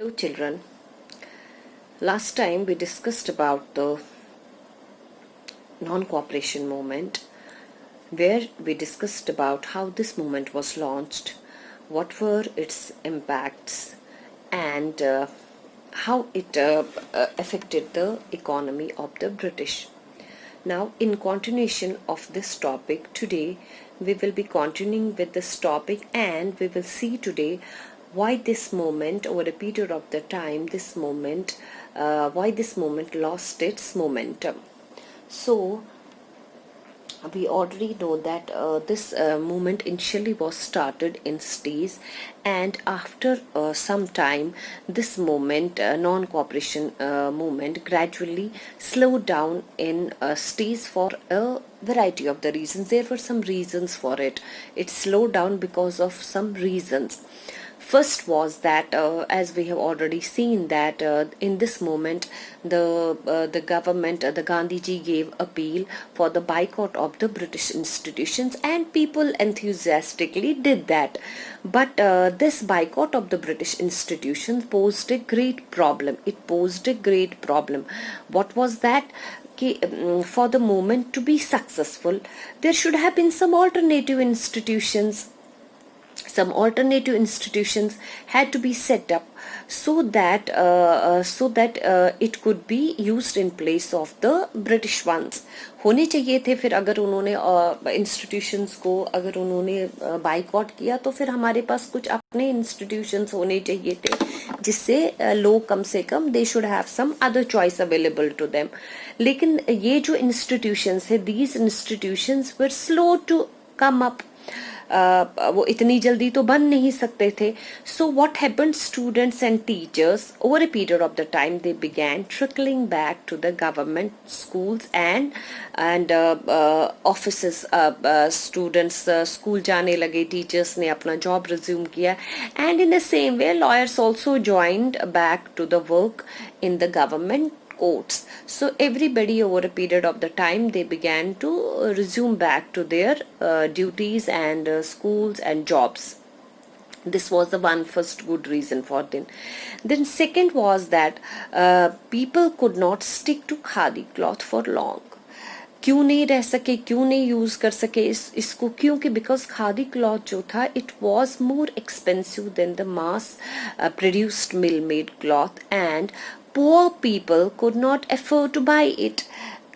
Hello children, last time we discussed about the non-cooperation movement, where we discussed about how this movement was launched, what were its impacts, and how it affected the economy of the British. Now, in continuation of this topic, today we will be continuing with this topic, and we will see today why this moment, over a period of the time, why this moment lost its momentum. So, we already know that this movement initially was started in cities, and after some time this movement, non-cooperation movement, gradually slowed down in cities for a variety of the reasons. There were some reasons for it. It slowed down because of some reasons. First was that, as we have already seen, that in this moment the government, the Gandhiji gave appeal for the boycott of the British institutions, and people enthusiastically did that. But this boycott of the British institutions posed a great problem. It posed a great problem. What was that? For the movement to be successful, there should have been some alternative institutions. Some alternative institutions had to be set up so that it could be used in place of the British ones. होने चाहिए थे. फिर अगर उन्होंने institutions को अगर उन्होंने boycott किया, तो फिर हमारे पास कुछ अपने institutions होने चाहिए थे, जिससे लोग कम से कम they should have some other choice available to them. लेकिन ये जो institutions है, these institutions were slow to come up. वो इतनी जल्दी तो बन नहीं सकते थे. So what happened? Students and teachers, over a period of the time, they began trickling back to the government schools and offices. Students school जाने लगे, teachers ने अपना job resume किया, and in the same way lawyers also joined back to the work in the government courts. So everybody, over a period of the time, they began to resume back to their duties and schools and jobs. This was the one first good reason for them. Then second was that people could not stick to khadi cloth for long. क्यों नहीं रह सके, क्यों नहीं use कर सके इसको? क्योंकि बिकॉज खादी क्लॉथ जो था, it was more expensive than the mass produced mill made cloth, and poor people could not afford to buy it.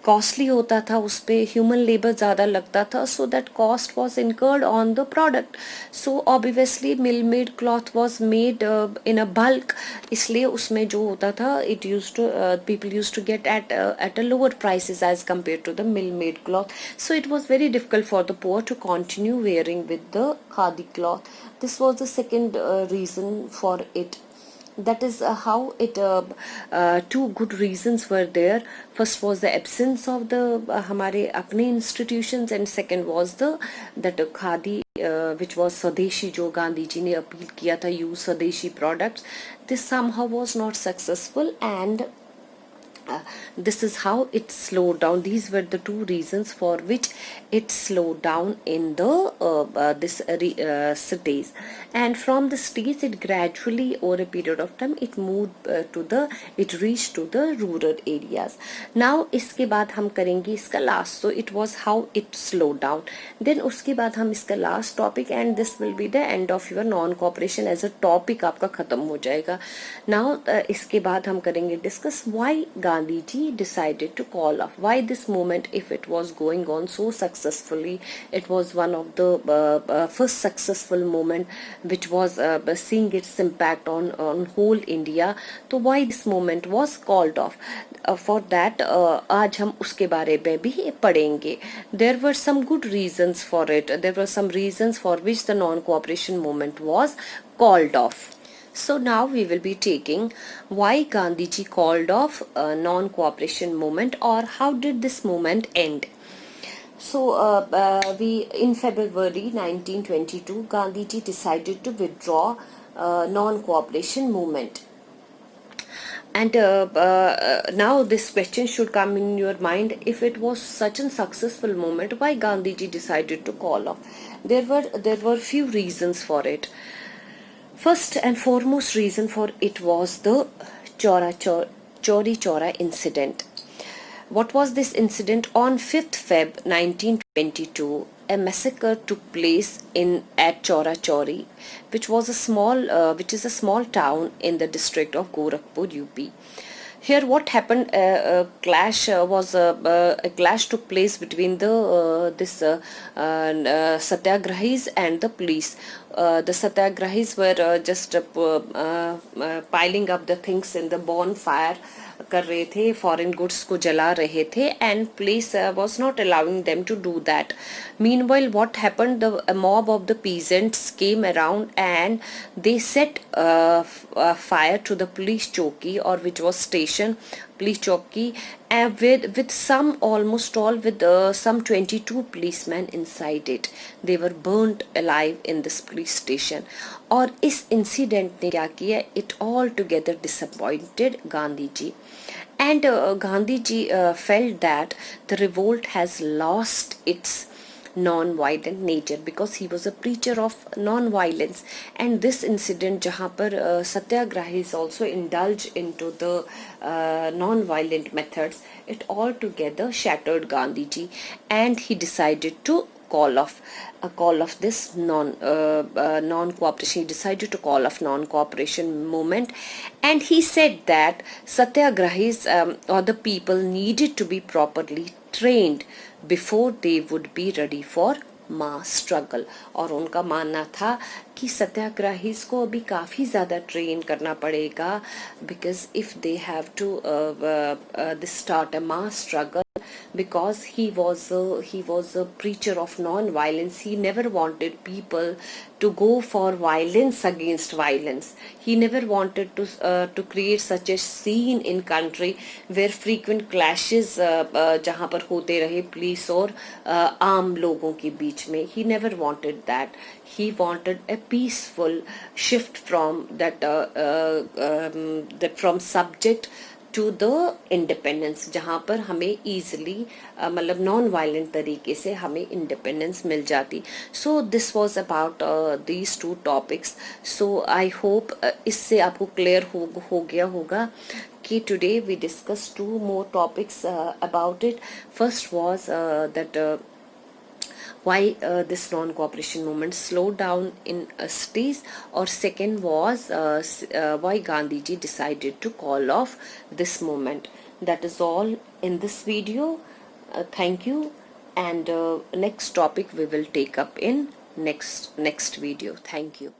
Costly होता था, उस पर ह्यूमन लेबर ज़्यादा लगता था, so that cost was incurred on the product. So obviously mill made cloth was made in a bulk, इसलिए उसमें जो होता था, it use to people use to get at a lower prices as compare to the mill made cloth. So it was very difficult for the poor to continue wearing with the khadi cloth. This was the second reason for it. That is how it two good reasons were there. First was the absence of the हमारे अपने institutions, and second was that khadi which was Swadeshi, जो गांधी जी ने appeal किया था, use Swadeshi products. This somehow was not successful, and this is how it slowed down. These were the two reasons for which it slowed down in the cities, and from the cities it gradually, over a period of time, it moved it reached to the rural areas. Now इसके बाद हम करेंगे इसका last. So it was how it slowed down. Then उसके बाद हम इसका last topic, and this will be the end of your non-cooperation as a topic. आपका खत्म हो जाएगा. Now इसके बाद हम करेंगे discuss why Gandhiji decided to call off. Why this movement, if it was going on so successfully, it was one of the first successful movement which was seeing its impact on whole India. So why this movement was called off? For that आज हम उसके बारे में भी पढ़ेंगे. There were some good reasons for it. There were some reasons for which the non-cooperation movement was called off. So now we will be taking why Gandhiji called off a non-cooperation movement, or how did this movement end. So in February 1922, Gandhiji decided to withdraw non-cooperation movement. And now this question should come in your mind: if it was such a successful movement, why Gandhiji decided to call off? There were few reasons for it. First and foremost reason for it was the Chori Chora incident. What was this incident? On 5th Feb 1922, a massacre took place in at Chora Chori, which is a small town in the district of Gorakhpur, UP. Here, what happened? A clash took place between the this satyagrahis and the police. The satyagrahis were just piling up the things in the bonfire कर रहे थे, foreign goods को जला रहे थे, and police was not allowing them to do that. Meanwhile, what happened? A mob of the peasants came around and they set fire to the police choki, or which was station police choki, and with some almost all with some 22 policemen inside it. They were burnt alive in this police station. और इस incident ने क्या किया? It altogether disappointed Gandhi ji. And Gandhi ji felt that the revolt has lost its non-violent nature, because he was a preacher of non-violence. And this incident जहाँ पर satyagrahis also indulge into the non-violent methods, it altogether shattered Gandhi ji, and he decided to call off this non-cooperation. He decided to call off non-cooperation movement, and he said that satyagrahis or the people needed to be properly trained before they would be ready for mass struggle. और उनका मानना था कि सत्याग्रहीज को अभी काफ़ी ज़्यादा train करना पड़ेगा, because if they have to start a mass struggle, because he was a preacher of non-violence. He never wanted people to go for violence against violence. He never wanted to create such a scene in country where frequent clashes जहाँ पर होते रहे police और आम लोगों के बीच में. He never wanted that. He wanted a peaceful shift from that from subject to the independence, जहाँ पर हमें easily मतलब नॉन वायलेंट तरीके से हमें इंडिपेंडेंस मिल जाती. So this was about these two topics. So I hope इससे आपको क्लियर हो गया होगा कि today we discussed two more topics about it. First was that why this non-cooperation movement slowed down in cities, or second was why Gandhi ji decided to call off this movement. That is all in this video. Thank you, and next topic we will take up in next video. Thank you.